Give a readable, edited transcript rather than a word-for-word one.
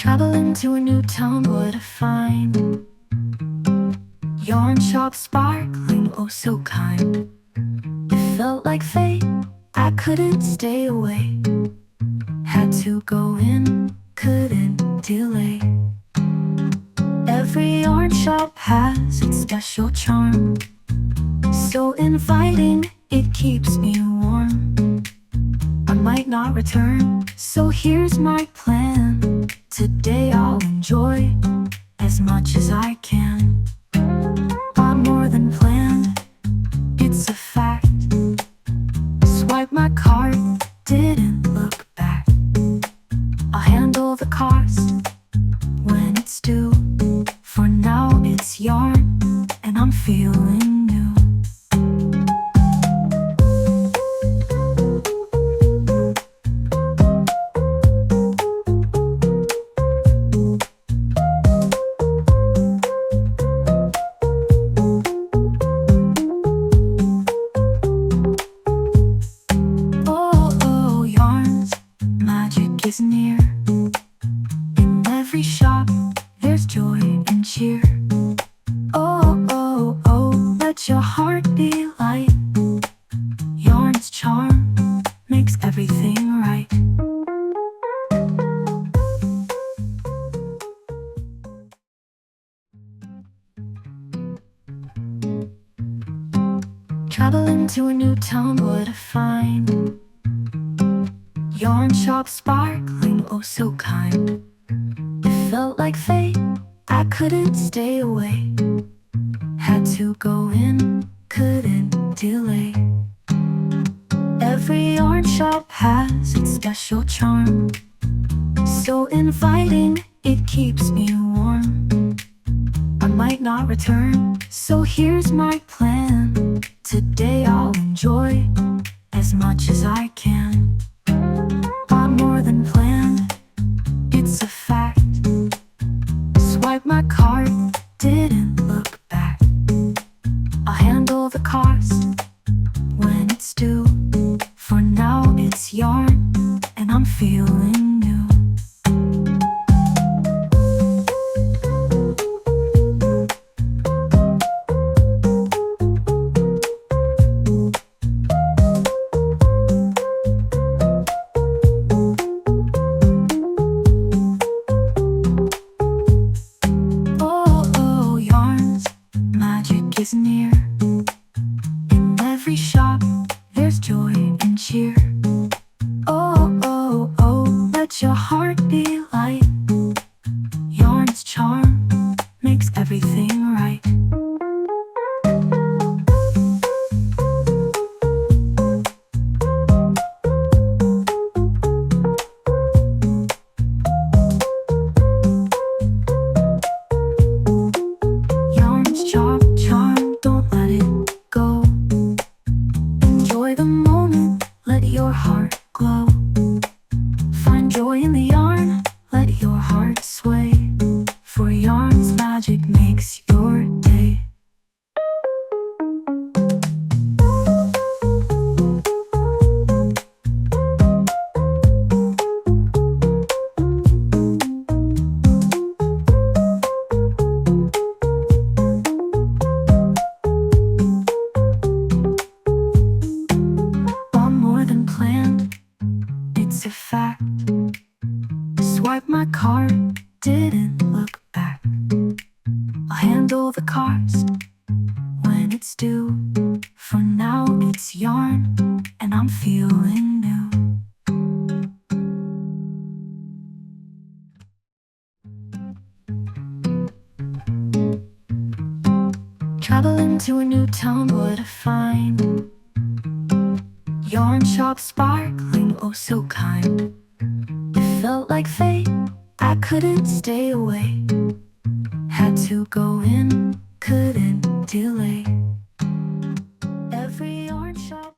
Traveling to a new town, what a find. Yarn shop sparkling, oh so kind. It felt like fate, I couldn't stay away. Had to go in, couldn't delay. Every yarn shop has its special charm, so inviting, it keeps me warm. I might not return, so here's my plan. Today I'll enjoy as much as I can. I'm more than planned, it's a fact. Swipe my card, didn't look back. I'll handle the cost when it's due. For now it's yarn, and I'm feeling new. Is near. In every shop, there's joy and cheer. Oh, oh, oh, let your heart be light. Yarn's charm makes everything right. Traveling to a new town, what a find. Yarn shop sparkling, oh so kind. It felt like fate, I couldn't stay away. Had to go in, couldn't delay. Every yarn shop has its special charm, so inviting, it keeps me warm. I might not return, so here's my plan. Today I'll enjoy as much as I can. I'm more than planned, it's a fact. Swipe my card, didn't look back. I'll handle the cost when it's due. For now it's yarn, and I'm feeling new. Is near. In every shop, there's joy and cheer. Oh, oh, oh, let your heart be light. Yarn's charm makes everything right. Yarn's charm, don't let it go. Enjoy the moment, let your heart glow. Find joy in the yarn, let your heart sway. For yarn's magic makes your day. It's a fact. Swipe my card, didn't look back. I'll handle the cost when it's due. For now it's yarn, and I'm feeling new. Traveling to a new town, what a find. Yarn shop sparkling, oh so kind. It felt like fate, I couldn't stay away. Had to go in, couldn't delay. Every yarn shop